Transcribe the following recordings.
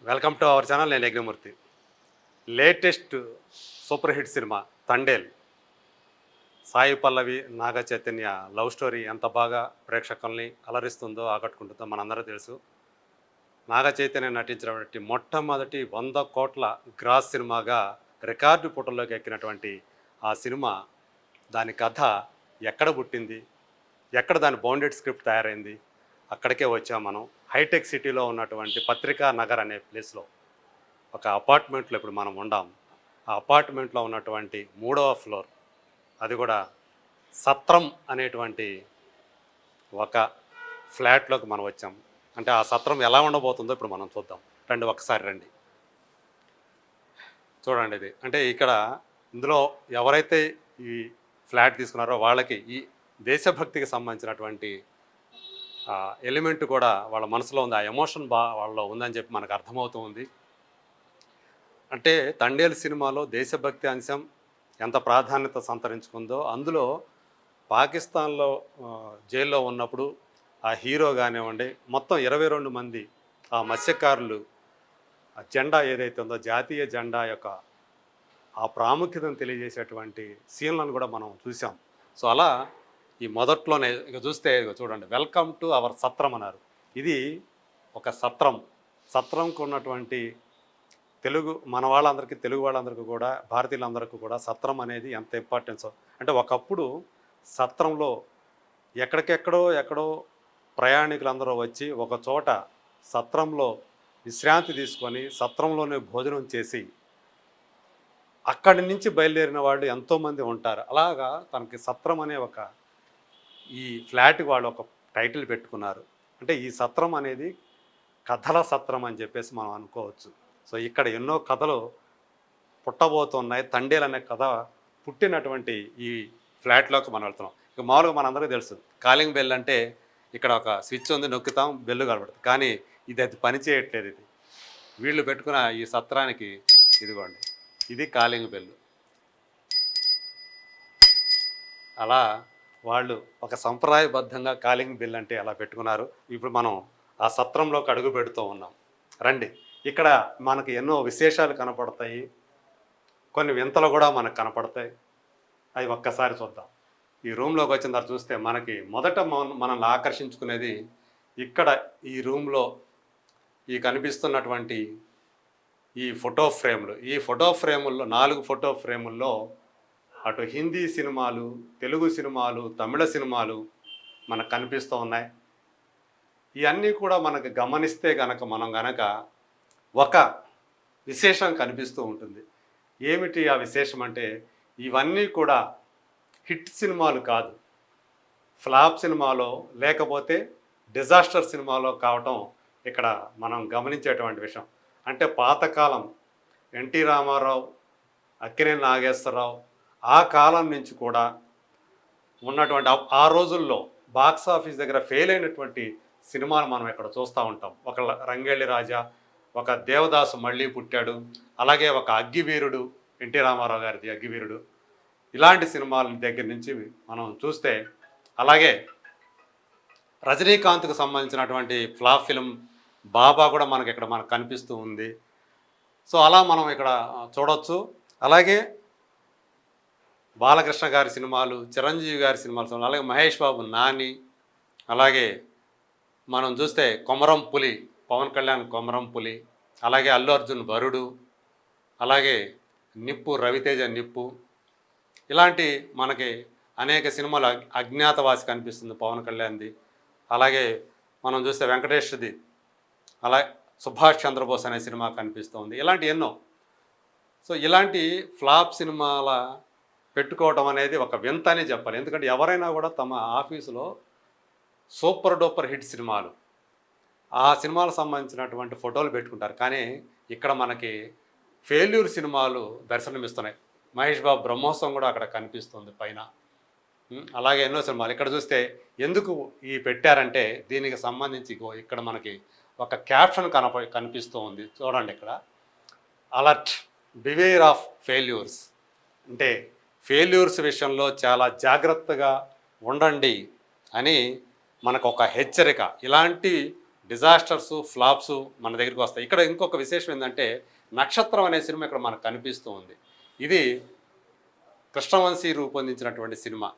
Welcome to our channel. నేను Yagnamurthy. Latest super hit cinema Thandel. Sai Pallavi Naga Chaitanya love story ఎంత బాగా ప్రేక్షకుల్ని అలరిస్తుందో ఆకట్టుకుంటుందో మనందరూ తెలుసు. నాగ చైతన్య నటించినటువంటి మొట్టమొదటి 100 కోట్ల గ్రాస్ సినిమాగా రికార్డు పుటల్లోకి ఎక్కినటువంటి ఆ సినిమా, దాని కథ ఎక్కడ పుట్టింది, ఎక్కడ దాని బౌండెడ్ స్క్రిప్ట్ తయారైంది, అక్కడికే వచ్చాం మనం. హైటెక్ సిటీలో ఉన్నటువంటి పత్రికా నగర్ అనే ప్లేస్లో ఒక అపార్ట్మెంట్లో ఇప్పుడు మనం ఉండాం. ఆ అపార్ట్మెంట్లో ఉన్నటువంటి 3వ ఫ్లోర్, అది కూడా సత్రం అనేటువంటి ఒక ఫ్లాట్లోకి మనం వచ్చాం. అంటే ఆ సత్రం ఎలా ఉండబోతుందో ఇప్పుడు మనం చూద్దాం. రండి, ఒకసారి రండి, చూడండి. ఇది అంటే ఇక్కడ ఇందులో ఎవరైతే ఈ ఫ్లాట్ తీసుకున్నారో వాళ్ళకి ఈ దేశభక్తికి సంబంధించినటువంటి ఎలిమెంట్ కూడా వాళ్ళ మనసులో ఉంది. ఆ ఎమోషన్ వాళ్ళలో ఉందని చెప్పి మనకు అర్థమవుతూ ఉంది. అంటే తండేలు సినిమాలో దేశభక్తి అంశం ఎంత ప్రాధాన్యత సంతరించుకుందో, అందులో పాకిస్తాన్లో జైల్లో ఉన్నప్పుడు ఆ హీరో కానివ్వండి, మొత్తం 22 మంది ఆ మత్స్యకారులు ఆ జెండా ఏదైతే ఉందో, జాతీయ జెండా యొక్క ఆ ప్రాముఖ్యతను తెలియజేసేటువంటి సీన్లను కూడా మనం చూసాం. సో అలా ఈ మొదట్లోనే ఇక చూస్తే చూడండి, వెల్కమ్ టు అవర్ సత్రం అన్నారు. ఇది ఒక సత్రం. సత్రంకు ఉన్నటువంటి మన వాళ్ళందరికీ, తెలుగు వాళ్ళందరికీ కూడా, భారతీయులందరికీ కూడా సత్రం అనేది ఎంత ఇంపార్టెన్స్. అంటే ఒకప్పుడు సత్రంలో ఎక్కడో ప్రయాణికులందరూ వచ్చి ఒక చోట సత్రంలో విశ్రాంతి తీసుకొని సత్రంలోనే భోజనం చేసి అక్కడి నుంచి బయలుదేరిన వాళ్ళు ఎంతోమంది ఉంటారు. అలాగా తనకి సత్రం అనే ఒక ఈ ఫ్లాట్కి వాళ్ళు ఒక టైటిల్ పెట్టుకున్నారు. అంటే ఈ సత్రం అనేది కథల సత్రం అని చెప్పేసి మనం అనుకోవచ్చు. సో ఇక్కడ ఎన్నో కథలు పుట్టబోతున్నాయి. తండేల్ అనే కథ పుట్టినటువంటి ఈ ఫ్లాట్లోకి మనం వెళ్తున్నాం. ఇక మామూలుగా మనందరికీ తెలుసు, కాలింగ్ బెల్ అంటే ఇక్కడ ఒక స్విచ్ ఉంది, నొక్కుతాం, బెల్లు కనబడుతుంది. కానీ అది పని చేయట్లేదు. ఇది వీళ్ళు పెట్టుకున్న ఈ సత్రానికి ఇదిగోండి, ఇది కాలింగ్ బెల్లు. అలా వాళ్ళు ఒక సంప్రదాయబద్ధంగా కాలింగ్ బెల్ అంటే అలా పెట్టుకున్నారు. ఇప్పుడు మనం ఆ సత్రంలోకి అడుగు పెడుతూ ఉన్నాం. రండి, ఇక్కడ మనకు ఎన్నో విశేషాలు కనపడతాయి, కొన్ని వింతలు కూడా మనకు కనపడతాయి. అవి ఒక్కసారి చూద్దాం. ఈ రూమ్లోకి వచ్చిన తర్వాత చూస్తే మనకి మొదట మనల్ని ఆకర్షించుకునేది ఇక్కడ ఈ రూమ్లో ఈ కనిపిస్తున్నటువంటి ఈ ఫోటో ఫ్రేములు. ఈ ఫోటో ఫ్రేముల్లో 4 ఫోటో ఫ్రేముల్లో అటు హిందీ సినిమాలు, తెలుగు సినిమాలు, తమిళ సినిమాలు మనకు కనిపిస్తూ ఉన్నాయి. ఇవన్నీ కూడా మనకు గమనిస్తే కనుక మనం గనక ఒక విశేషం కనిపిస్తూ ఉంటుంది. ఏమిటి ఆ విశేషం అంటే, ఇవన్నీ కూడా హిట్ సినిమాలు కాదు, ఫ్లాప్ సినిమాలో లేకపోతే డిజాస్టర్ సినిమాలో కావటం ఇక్కడ మనం గమనించేటువంటి విషయం. అంటే పాతకాలం ఎన్టీ రామారావు, అక్కినేని నాగేశ్వరరావు ఆ కాలం నుంచి కూడా ఉన్నటువంటి ఆ రోజుల్లో బాక్స్ ఆఫీస్ దగ్గర ఫెయిల్ అయినటువంటి సినిమాలు మనం ఇక్కడ చూస్తూ ఉంటాం. ఒక రంగేళి రాజా, ఒక దేవదాసు మళ్ళీ పుట్టాడు, అలాగే ఒక అగ్గివీరుడు, ఎన్టీ రామారావు గారిది అగ్గివీరుడు. ఇలాంటి సినిమాల దగ్గర నుంచి మనం చూస్తే, అలాగే రజనీకాంత్కు సంబంధించినటువంటి ఫ్లాప్ ఫిలిం బాబా కూడా మనకు కనిపిస్తూ ఉంది. సో అలా మనం ఇక్కడ చూడవచ్చు. అలాగే బాలకృష్ణ గారి సినిమాలు, చిరంజీవి గారి సినిమాలు, అలాగే మహేష్ బాబు నాని, అలాగే మనం చూస్తే కొమరం పులి, పవన్ కళ్యాణ్ కొమరం పులి, అలాగే అల్లు అర్జున్ వరుడు, అలాగే నిప్పు, రవితేజ నిప్పు, ఇలాంటి మనకి అనేక సినిమాలు. అజ్ఞాతవాసి కనిపిస్తుంది పవన్ కళ్యాణ్ది. అలాగే మనం చూస్తే వెంకటేష్ది, అలాగే సుభాష్ చంద్రబోస్ అనే సినిమా కనిపిస్తుంది. ఇలాంటి ఎన్నో. సో ఇలాంటి ఫ్లాప్ సినిమాల పెట్టుకోవడం అనేది ఒక వింత అని చెప్పాలి. ఎందుకంటే ఎవరైనా కూడా తమ ఆఫీసులో సూపర్ డూపర్ హిట్ సినిమాలు, ఆ సినిమాలకు సంబంధించినటువంటి ఫోటోలు పెట్టుకుంటారు. కానీ ఇక్కడ మనకి ఫెయిల్యూర్ సినిమాలు దర్శనమిస్తున్నాయి. మహేష్ బాబు బ్రహ్మోత్సవం కూడా అక్కడ కనిపిస్తుంది పైన. అలాగే ఎన్నో సినిమాలు ఇక్కడ చూస్తే ఎందుకు ఈ పెట్టారంటే, దీనికి సంబంధించి ఇక్కడ మనకి ఒక క్యాప్షన్ కనిపిస్తూ ఉంది. చూడండి, ఇక్కడ అలర్ట్, బివేర్ ఆఫ్ ఫెయిల్యూర్స్. అంటే ఫెయిల్యూర్స్ విషయంలో చాలా జాగ్రత్తగా ఉండండి అని మనకు ఒక హెచ్చరిక. ఇలాంటి డిజాస్టర్స్ ఫ్లాప్స్ మన దగ్గరికి వస్తాయి. ఇక్కడ ఇంకొక విశేషం ఏంటంటే నక్షత్రం అనే సినిమా ఇక్కడ మనకు కనిపిస్తూ ఉంది. ఇది కృష్ణవంశీ రూపొందించినటువంటి సినిమా.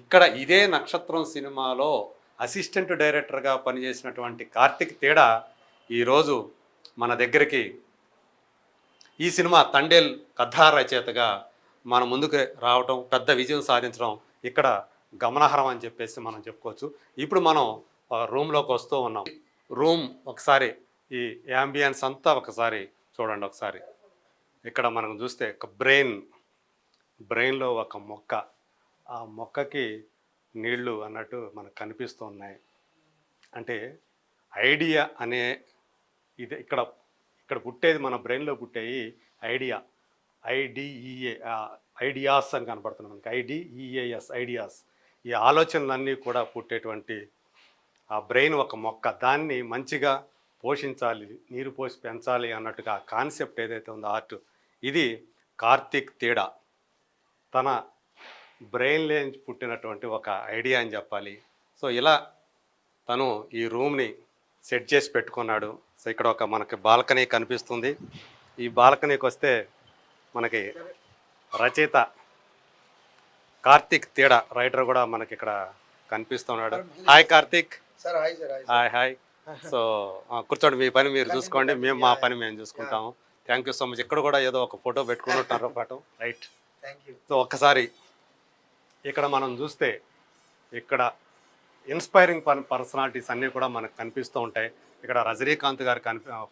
ఇక్కడ ఇదే నక్షత్రం సినిమాలో అసిస్టెంట్ డైరెక్టర్గా పనిచేసినటువంటి కార్తిక్ తేడా ఈరోజు మన దగ్గరికి ఈ సినిమా తండేల్ కథా రచయితగా మన ముందుకు రావటం, పెద్ద విజయం సాధించడం ఇక్కడ గమనార్హం అని చెప్పేసి మనం చెప్పుకోవచ్చు. ఇప్పుడు మనం రూమ్లోకి వస్తూ ఉన్నాం. రూమ్ ఒకసారి ఈ యాంబియన్స్ అంతా ఒకసారి చూడండి. ఒకసారి ఇక్కడ మనం చూస్తే ఒక బ్రెయిన్లో ఒక మొక్క, ఆ మొక్కకి నీళ్లు అన్నట్టు మనకు కనిపిస్తూ ఉన్నాయి. అంటే ఐడియా అనే ఇది ఇక్కడ పుట్టేది, మన బ్రెయిన్లో పుట్టేవి ఐడియాస్ అని కనపడుతున్నాయి మనకి. IDEAS ideas. ఈ ఆలోచనలన్నీ కూడా పుట్టేటువంటి ఆ బ్రెయిన్ ఒక మొక్క, దాన్ని మంచిగా పోషించాలి, నీరు పోసి పెంచాలి అన్నట్టుగా కాన్సెప్ట్ ఏదైతే ఉందో ఆర్ట్, ఇది కార్తిక్ తేడా తన బ్రెయిన్లో పుట్టినటువంటి ఒక ఐడియా అని చెప్పాలి. సో ఇలా తను ఈ రూమ్ని సెట్ చేసి పెట్టుకున్నాడు. సో ఇక్కడ ఒక మనకి బాల్కనీ కనిపిస్తుంది. ఈ బాల్కనీకి వస్తే మనకి రచయిత కార్తిక్ తేడా రైటర్ కూడా మనకి ఇక్కడ కనిపిస్తున్నాడు. హాయ్ కార్తిక్. హాయ్. సో కూర్చోండి, మీ పని మీరు చూసుకోండి, మేము మా పని మేము చూసుకుంటాము. Thank you so much. ఇక్కడ కూడా ఏదో ఒక ఫోటో పెట్టుకుంటున్నారు పాటు. రైట్. సో ఒక్కసారి ఇక్కడ మనం చూస్తే ఇక్కడ ఇన్స్పైరింగ్ పర్సనాలిటీస్ అన్నీ కూడా మనకు కనిపిస్తూ ఉంటాయి. ఇక్కడ రజనీకాంత్ గారి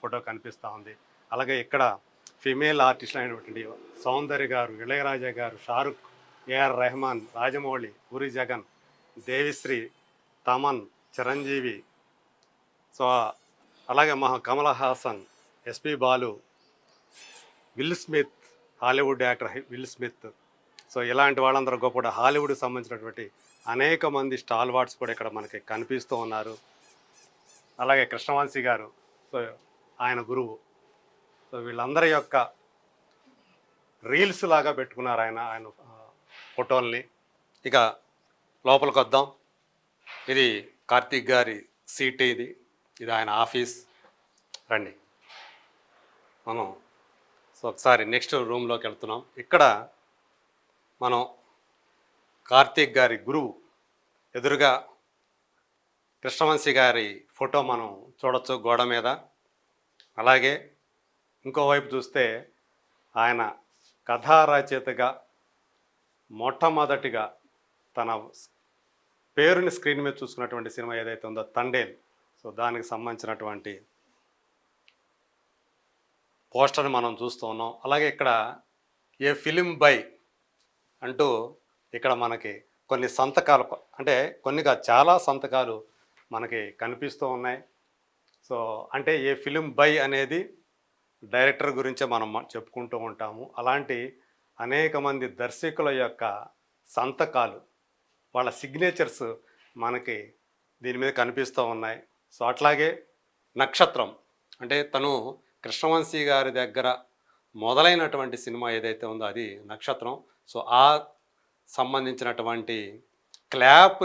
ఫోటో కనిపిస్తూ ఉంది. అలాగే ఇక్కడ ఫిమేల్ ఆర్టిస్టులు అయినటువంటి సౌందర్య గారు, ఇళయరాజా గారు, షారుఖ్, AR రెహమాన్, రాజమౌళి, పూరి జగన్, దేవిశ్రీ, తమన్, చిరంజీవి, సో అలాగే Kamal Haasan, SP Balu, will Smith, Hollywood actor will Smith. So ఇలాంటి వాళ్ళందరూ గొప్ప హాలీవుడ్కి సంబంధించినటువంటి అనేక మంది స్టాల్వార్డ్స్ కూడా ఇక్కడ మనకి కనిపిస్తూ ఉన్నారు. అలాగే కృష్ణవంశీ గారు, సో ఆయన గురువు. సో వీళ్ళందరి యొక్క రీల్స్ లాగా పెట్టుకున్నారు ఆయన ఫోటోల్ని. ఇక లోపలికి వద్దాం. ఇది కార్తీక్ గారి సీట్, ఇది ఆయన ఆఫీస్. రండి మనం. సో ఒకసారి నెక్స్ట్ రూమ్లోకి వెళ్తున్నాం. ఇక్కడ మనం కార్తీక్ గారి గురువు ఎదురుగా కృష్ణవంశీ గారి ఫోటో మనం చూడొచ్చు గోడ మీద. అలాగే ఇంకోవైపు చూస్తే ఆయన కథా రచయితగా మొట్టమొదటిగా తన పేరుని స్క్రీన్ మీద చూసుకున్నటువంటి సినిమా ఏదైతే ఉందో తండేల్, సో దానికి సంబంధించినటువంటి పోస్టర్ని మనం చూస్తూ ఉన్నాం. అలాగే ఇక్కడ ఏ ఫిలిం బై అంటూ ఇక్కడ మనకి కొన్ని సంతకాలు, అంటే చాలా సంతకాలు మనకి కనిపిస్తూ ఉన్నాయి. సో అంటే ఏ ఫిలిం బై అనేది డైరెక్టర్ గురించే మనం చెప్పుకుంటూ ఉంటాము. అలాంటి అనేక మంది దర్శకుల యొక్క సంతకాలు, వాళ్ళ సిగ్నేచర్స్ మనకి దీని మీద కనిపిస్తూ ఉన్నాయి. సో అట్లాగే నక్షత్రం, అంటే తను కృష్ణవంశీ గారి దగ్గర మొదలైనటువంటి సినిమా ఏదైతే ఉందో అది నక్షత్రం. సో ఆ సంబంధించినటువంటి క్లాప్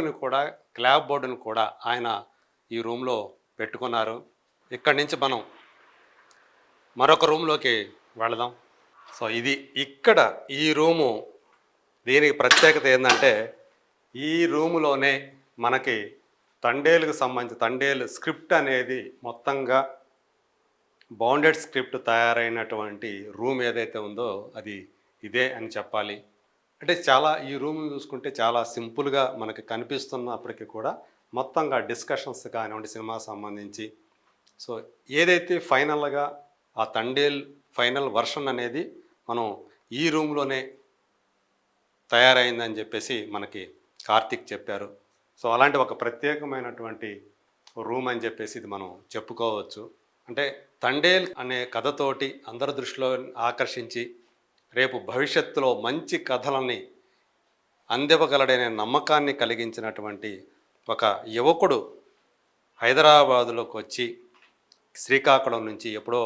బోర్డును కూడా ఆయన ఈ రూమ్లో పెట్టుకున్నారు. ఇక్కడి నుంచి మనం మరొక రూమ్లోకి వెళదాం. సో ఇది ఇక్కడ ఈ రూము, దీనికి ప్రత్యేకత ఏంటంటే ఈ రూములోనే మనకి తండేలుకు సంబంధించి తండేలు స్క్రిప్ట్ అనేది మొత్తంగా బౌండెడ్ స్క్రిప్ట్ తయారైనటువంటి రూమ్ ఏదైతే ఉందో అది ఇదే అని చెప్పాలి. అంటే ఈ రూమ్ చూసుకుంటే చాలా సింపుల్గా మనకి కనిపిస్తున్నప్పటికీ కూడా మొత్తంగా డిస్కషన్స్ కానివ్వండి సినిమాకి సంబంధించి, సో ఏదైతే ఫైనల్గా ఆ తండేల్ ఫైనల్ వర్షన్ అనేది మనం ఈ రూమ్లోనే తయారైందని చెప్పేసి మనకి కార్తిక్ చెప్పారు. సో అలాంటి ఒక ప్రత్యేకమైనటువంటి రూమ్ అని చెప్పేసి ఇది మనం చెప్పుకోవచ్చు. అంటే తండేల్ అనే కథతోటి అందరి దృష్టిలో ఆకర్షించి రేపు భవిష్యత్తులో మంచి కథలని అందివ్వగలడనే నమ్మకాన్ని కలిగించినటువంటి ఒక యువకుడు హైదరాబాదులోకి వచ్చి శ్రీకాకుళం నుంచి ఎప్పుడో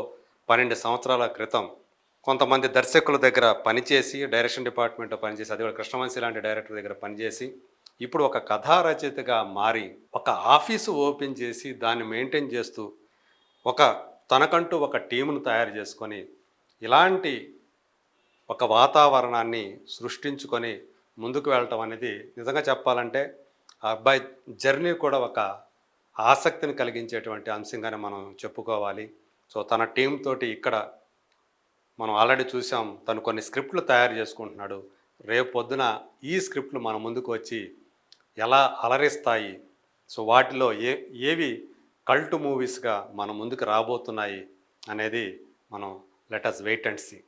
12 సంవత్సరాల క్రితం కొంతమంది దర్శకుల దగ్గర పనిచేసి, డైరెక్షన్ డిపార్ట్మెంట్లో పనిచేసి, అది కూడా కృష్ణవంశీ లాంటి డైరెక్టర్ దగ్గర పనిచేసి ఇప్పుడు ఒక కథా రచయితగా మారి ఒక ఆఫీసు ఓపెన్ చేసి దాన్ని మెయింటైన్ చేస్తూ ఒక తనకంటూ ఒక టీమును తయారు చేసుకొని ఇలాంటి ఒక వాతావరణాన్ని సృష్టించుకొని ముందుకు వెళ్ళటం అనేది నిజంగా చెప్పాలంటే ఆ అబ్బాయి జర్నీ కూడా ఒక ఆసక్తిని కలిగించేటువంటి అంశంగానే మనం చెప్పుకోవాలి. సో తన టీం తోటి ఇక్కడ మనం ఆల్రెడీ చూసాం, తను కొన్ని స్క్రిప్ట్లు తయారు చేసుకుంటున్నాడు. రేపు పొద్దున ఈ స్క్రిప్ట్లు మన ముందుకు వచ్చి ఎలా అలరిస్తాయి, సో వాటిలో ఏవి కల్ట్ మూవీస్గా మన ముందుకు రాబోతున్నాయి అనేది మనం let us wait and see.